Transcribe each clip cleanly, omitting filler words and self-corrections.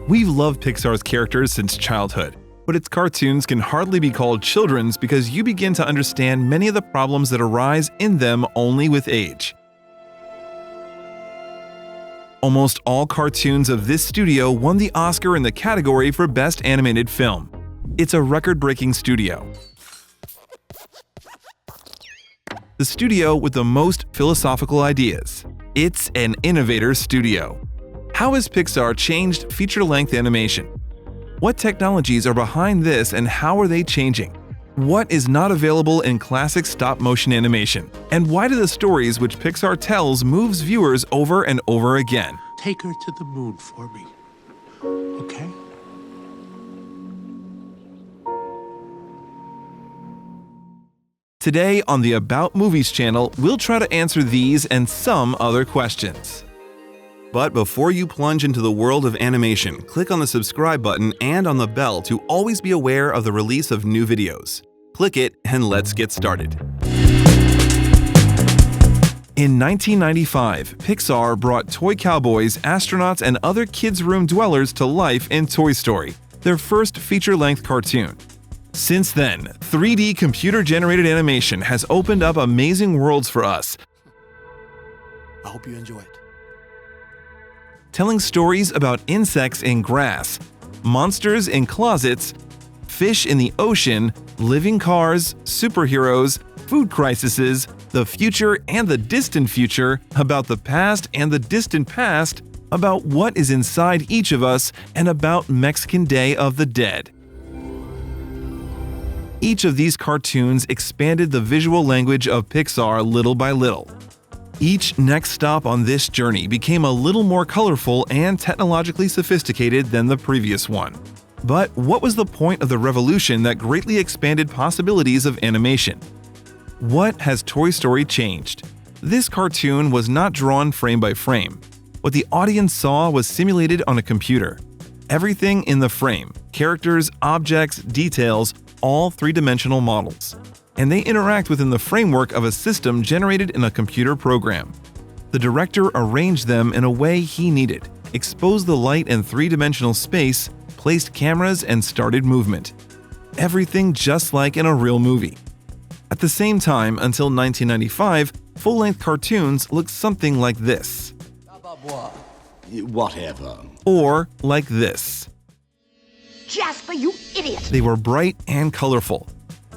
We've loved Pixar's characters since childhood, but its cartoons can hardly be called children's because you begin to understand many of the problems that arise in them only with age. Almost all cartoons of this studio won the Oscar in the category for Best Animated Film. It's a record-breaking studio. The studio with the most philosophical ideas. It's an innovator studio. How has Pixar changed feature-length animation? What technologies are behind this and how are they changing? What is not available in classic stop-motion animation? And why do the stories which Pixar tells moves viewers over and over again? Take her to the moon for me, okay? Today on the About Movies channel, we'll try to answer these and some other questions. But before you plunge into the world of animation, click on the subscribe button and on the bell to always be aware of the release of new videos. Click it and let's get started. In 1995, Pixar brought toy cowboys, astronauts, and other kids' room dwellers to life in Toy Story, their first feature-length cartoon. Since then, 3D computer-generated animation has opened up amazing worlds for us. I hope you enjoy it. Telling stories about insects in grass, monsters in closets, fish in the ocean, living cars, superheroes, food crises, the future and the distant future, about the past and the distant past, about what is inside each of us, and about Mexican Day of the Dead. Each of these cartoons expanded the visual language of Pixar little by little. Each next stop on this journey became a little more colorful and technologically sophisticated than the previous one. But what was the point of the revolution that greatly expanded possibilities of animation? What has Toy Story changed? This cartoon was not drawn frame by frame. What the audience saw was simulated on a computer. Everything in the frame, characters, objects, details, all three-dimensional models. And they interact within the framework of a system generated in a computer program. The director arranged them in a way he needed, exposed the light in three-dimensional space, placed cameras, and started movement. Everything just like in a real movie. At the same time, until 1995, full-length cartoons looked something like this. Whatever. Or like this. Jasper, you idiot! They were bright and colorful.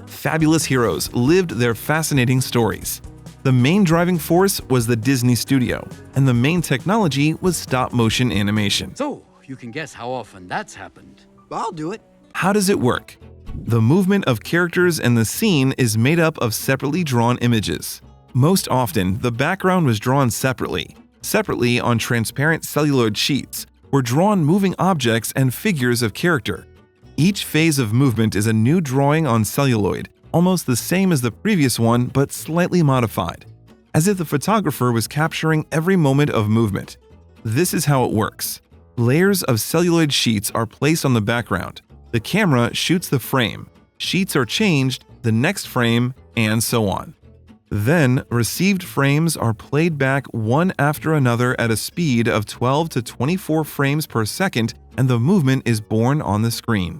Fabulous heroes lived their fascinating stories. The main driving force was the Disney Studio, and the main technology was stop-motion animation. So, you can guess how often that's happened. I'll do it. How does it work? The movement of characters and the scene is made up of separately drawn images. Most often, the background was drawn separately. Separately on transparent celluloid sheets were drawn moving objects and figures of character. Each phase of movement is a new drawing on celluloid, almost the same as the previous one but slightly modified, as if the photographer was capturing every moment of movement. This is how it works. Layers of celluloid sheets are placed on the background. The camera shoots the frame, sheets are changed, the next frame, and so on. Then, received frames are played back one after another at a speed of 12 to 24 frames per second, and the movement is born on the screen.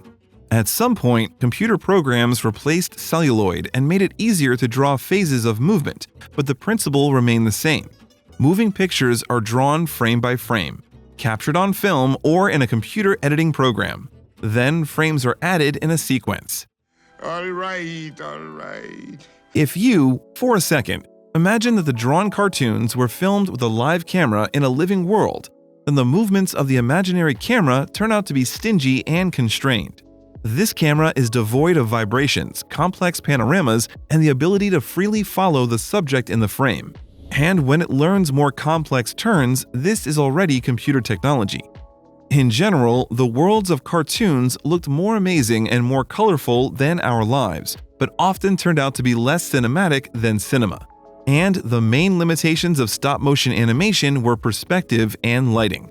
At some point, computer programs replaced celluloid and made it easier to draw phases of movement, but the principle remained the same. Moving pictures are drawn frame by frame, captured on film or in a computer editing program. Then frames are added in a sequence. All right. If you, for a second, imagine that the drawn cartoons were filmed with a live camera in a living world, then the movements of the imaginary camera turn out to be stingy and constrained. This camera is devoid of vibrations, complex panoramas, and the ability to freely follow the subject in the frame. And when it learns more complex turns, this is already computer technology. In general, the worlds of cartoons looked more amazing and more colorful than our lives, but often turned out to be less cinematic than cinema. And the main limitations of stop-motion animation were perspective and lighting.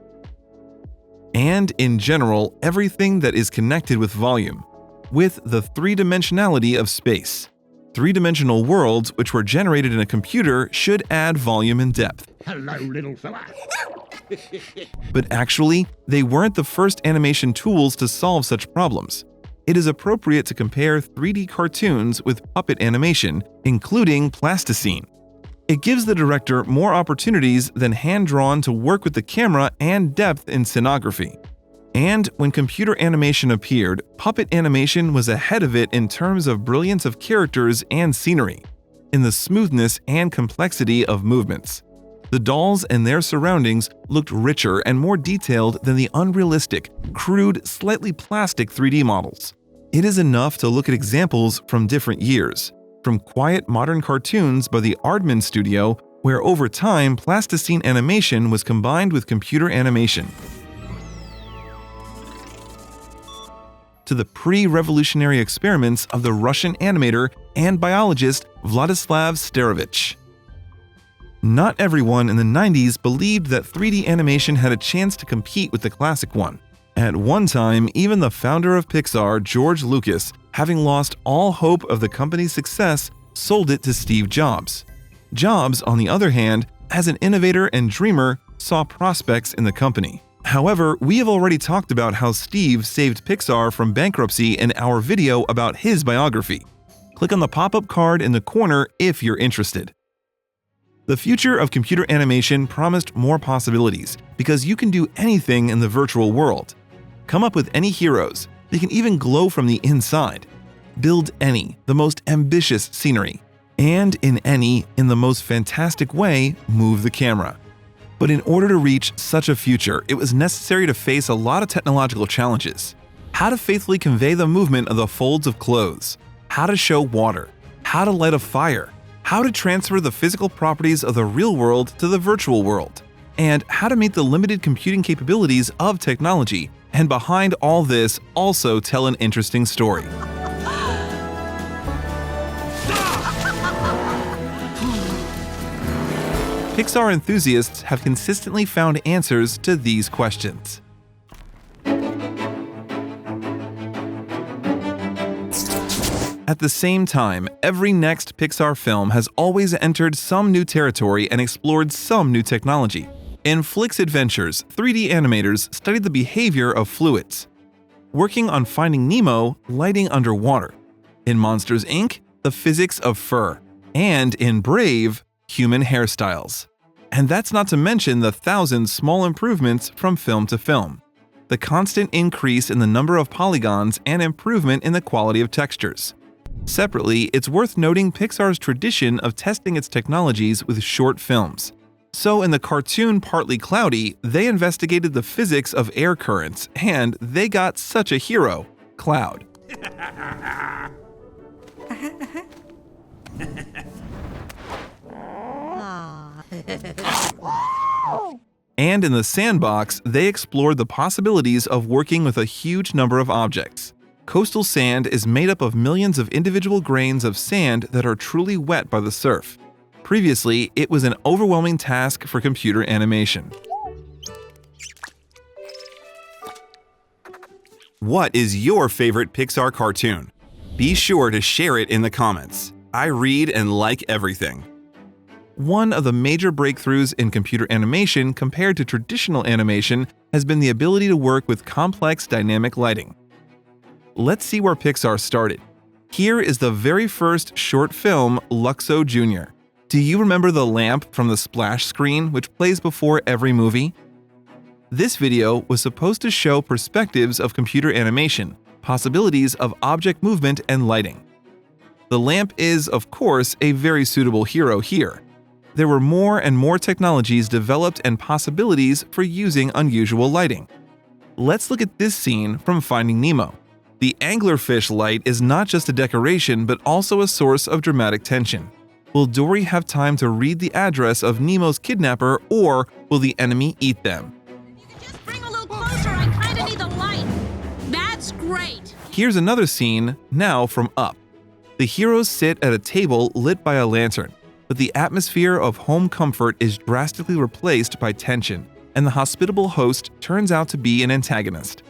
And in general, everything that is connected with volume, with the three-dimensionality of space. Three-dimensional worlds which were generated in a computer should add volume and depth. Hello, little fella. But actually, they weren't the first animation tools to solve such problems. It is appropriate to compare 3D cartoons with puppet animation, including plasticine. It gives the director more opportunities than hand-drawn to work with the camera and depth in scenography. And when computer animation appeared, puppet animation was ahead of it in terms of brilliance of characters and scenery, in the smoothness and complexity of movements. The dolls and their surroundings looked richer and more detailed than the unrealistic, crude, slightly plastic 3D models. It is enough to look at examples from different years, from quiet modern cartoons by the Aardman Studio, where over time plasticine animation was combined with computer animation, to the pre-revolutionary experiments of the Russian animator and biologist Vladislav Starovich. Not everyone in the 90s believed that 3D animation had a chance to compete with the classic one. At one time, even the founder of Pixar, George Lucas, having lost all hope of the company's success, sold it to Steve Jobs. Jobs, on the other hand, as an innovator and dreamer, saw prospects in the company. However, we have already talked about how Steve saved Pixar from bankruptcy in our video about his biography. Click on the pop-up card in the corner if you're interested. The future of computer animation promised more possibilities because you can do anything in the virtual world. Come up with any heroes, they can even glow from the inside. Build any, the most ambitious scenery. And in the most fantastic way, move the camera. But in order to reach such a future, it was necessary to face a lot of technological challenges. How to faithfully convey the movement of the folds of clothes, how to show water, how to light a fire, how to transfer the physical properties of the real world to the virtual world, and how to make the limited computing capabilities of technology, and behind all this, also tell an interesting story. Pixar enthusiasts have consistently found answers to these questions. At the same time, every next Pixar film has always entered some new territory and explored some new technology. In Flick's Adventures, 3D animators studied the behavior of fluids. Working on Finding Nemo, lighting underwater. In Monsters, Inc., the physics of fur. And in Brave, human hairstyles. And that's not to mention the 1,000 small improvements from film to film. The constant increase in the number of polygons and improvement in the quality of textures. Separately, it's worth noting Pixar's tradition of testing its technologies with short films. So in the cartoon Partly Cloudy, they investigated the physics of air currents, and they got such a hero, Cloud. And in the Sandbox, they explored the possibilities of working with a huge number of objects. Coastal sand is made up of millions of individual grains of sand that are truly wet by the surf. Previously, it was an overwhelming task for computer animation. What is your favorite Pixar cartoon? Be sure to share it in the comments. I read and like everything. One of the major breakthroughs in computer animation compared to traditional animation has been the ability to work with complex dynamic lighting. Let's see where Pixar started. Here is the very first short film, Luxo Jr. Do you remember the lamp from the splash screen which plays before every movie? This video was supposed to show perspectives of computer animation, possibilities of object movement and lighting. The lamp is, of course, a very suitable hero here. There were more and more technologies developed and possibilities for using unusual lighting. Let's look at this scene from Finding Nemo. The anglerfish light is not just a decoration but also a source of dramatic tension. Will Dory have time to read the address of Nemo's kidnapper, or will the enemy eat them? You can just bring a little closer, I kinda need the light. That's great. Here's another scene, now from Up. The heroes sit at a table lit by a lantern, but the atmosphere of home comfort is drastically replaced by tension, and the hospitable host turns out to be an antagonist.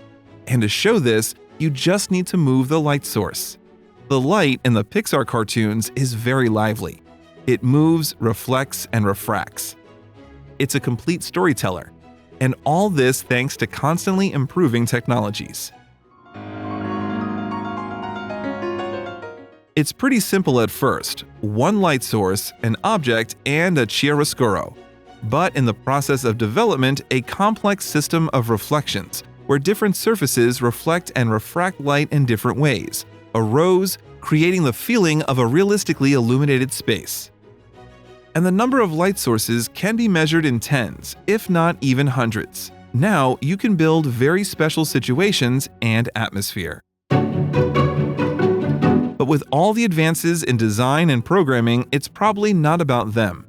And to show this, you just need to move the light source. The light in the Pixar cartoons is very lively. It moves, reflects, and refracts. It's a complete storyteller. And all this thanks to constantly improving technologies. It's pretty simple at first: one light source, an object, and a chiaroscuro. But in the process of development, a complex system of reflections, where different surfaces reflect and refract light in different ways, arose, creating the feeling of a realistically illuminated space. And the number of light sources can be measured in tens, if not even hundreds. Now you can build very special situations and atmosphere. But with all the advances in design and programming, it's probably not about them.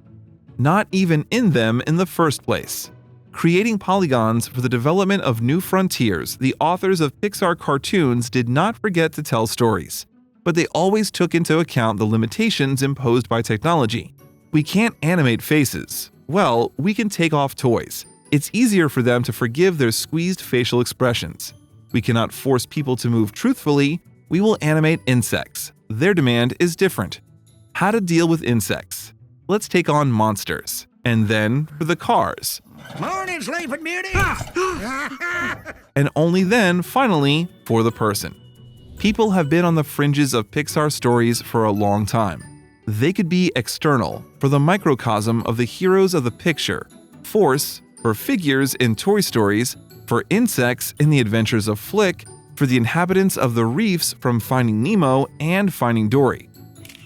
Not even in them in the first place. Creating polygons for the development of new frontiers, the authors of Pixar cartoons did not forget to tell stories. But they always took into account the limitations imposed by technology. We can't animate faces. Well, we can take off toys. It's easier for them to forgive their squeezed facial expressions. We cannot force people to move truthfully. We will animate insects. Their demand is different. How to deal with insects. Let's take on monsters. And then for the cars. Morning, Sleeping Beauty! And only then, finally, for the person. People have been on the fringes of Pixar stories for a long time. They could be external, for the microcosm of the heroes of the picture, force, for figures in Toy Stories, for insects in The Adventures of Flick, for the inhabitants of the reefs from Finding Nemo and Finding Dory.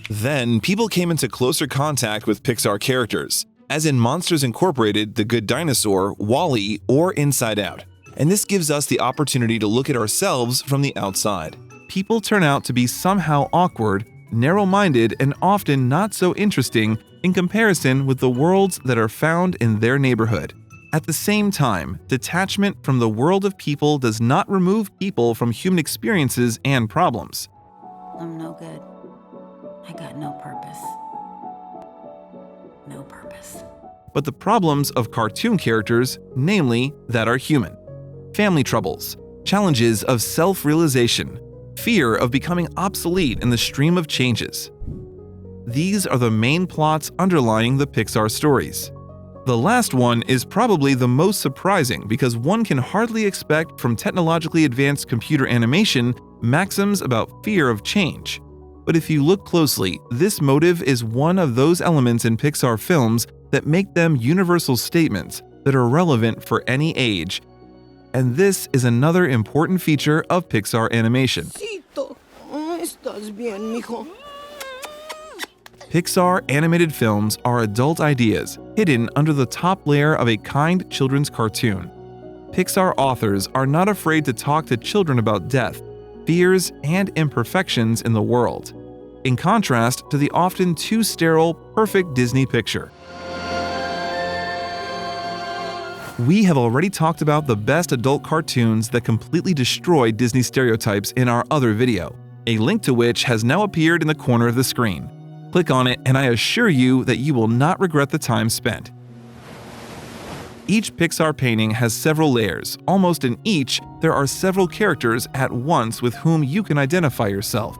Then, people came into closer contact with Pixar characters, as in Monsters Incorporated, The Good Dinosaur, WALL-E, or Inside Out. And this gives us the opportunity to look at ourselves from the outside. People turn out to be somehow awkward, narrow-minded, and often not so interesting in comparison with the worlds that are found in their neighborhood. At the same time, detachment from the world of people does not remove people from human experiences and problems. I'm no good. I got no purpose. No purpose. But the problems of cartoon characters, namely, that are human. Family troubles, challenges of self-realization, fear of becoming obsolete in the stream of changes. These are the main plots underlying the Pixar stories. The last one is probably the most surprising because one can hardly expect from technologically advanced computer animation maxims about fear of change. But if you look closely, this motive is one of those elements in Pixar films that make them universal statements that are relevant for any age. And this is another important feature of Pixar animation. ¿Estás bien, mijo? Pixar animated films are adult ideas hidden under the top layer of a kind children's cartoon. Pixar authors are not afraid to talk to children about death, fears, and imperfections in the world, in contrast to the often too sterile, perfect Disney picture. We have already talked about the best adult cartoons that completely destroy Disney stereotypes in our other video, a link to which has now appeared in the corner of the screen. Click on it and I assure you that you will not regret the time spent. Each Pixar painting has several layers. Almost in each, there are several characters at once with whom you can identify yourself.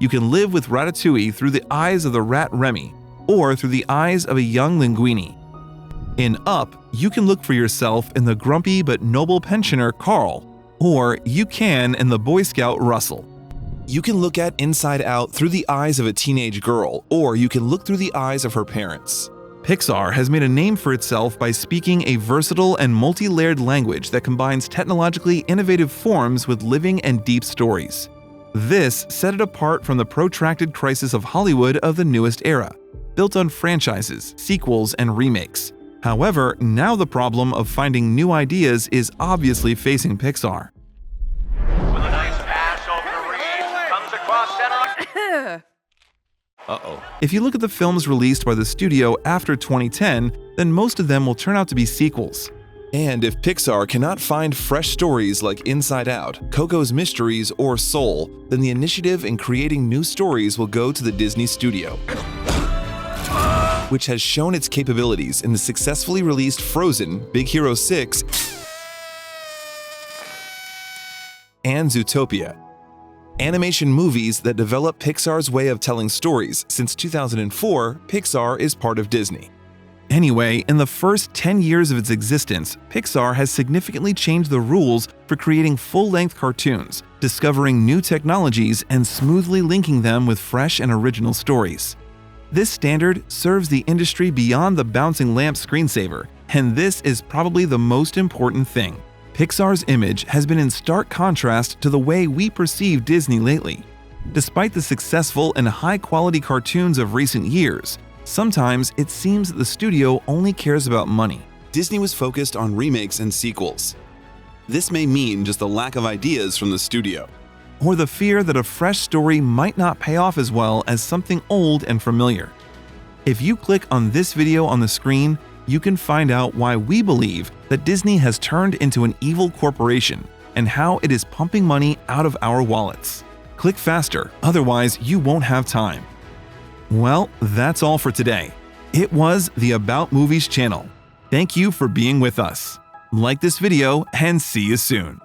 You can live with Ratatouille through the eyes of the rat Remy, or through the eyes of a young Linguini. In Up, you can look for yourself in the grumpy but noble pensioner Carl, or you can in the Boy Scout Russell. You can look at Inside Out through the eyes of a teenage girl, or you can look through the eyes of her parents. Pixar has made a name for itself by speaking a versatile and multi-layered language that combines technologically innovative forms with living and deep stories. This set it apart from the protracted crisis of Hollywood of the newest era, built on franchises, sequels, and remakes. However, now the problem of finding new ideas is obviously facing Pixar. With a nice pass over the Reeves, comes across center. If you look at the films released by the studio after 2010, then most of them will turn out to be sequels. And if Pixar cannot find fresh stories like Inside Out, Coco's Mysteries, or Soul, then the initiative in creating new stories will go to the Disney Studio, which has shown its capabilities in the successfully released Frozen, Big Hero 6, and Zootopia. Animation movies that develop Pixar's way of telling stories. Since 2004, Pixar is part of Disney. Anyway, in the first 10 years of its existence, Pixar has significantly changed the rules for creating full-length cartoons, discovering new technologies and smoothly linking them with fresh and original stories. This standard serves the industry beyond the bouncing lamp screensaver, and this is probably the most important thing. Pixar's image has been in stark contrast to the way we perceive Disney lately. Despite the successful and high-quality cartoons of recent years, sometimes it seems that the studio only cares about money. Disney was focused on remakes and sequels. This may mean just a lack of ideas from the studio. Or the fear that a fresh story might not pay off as well as something old and familiar. If you click on this video on the screen, you can find out why we believe that Disney has turned into an evil corporation and how it is pumping money out of our wallets. Click faster, otherwise you won't have time. Well, that's all for today. It was the About Movies channel. Thank you for being with us. Like this video and see you soon.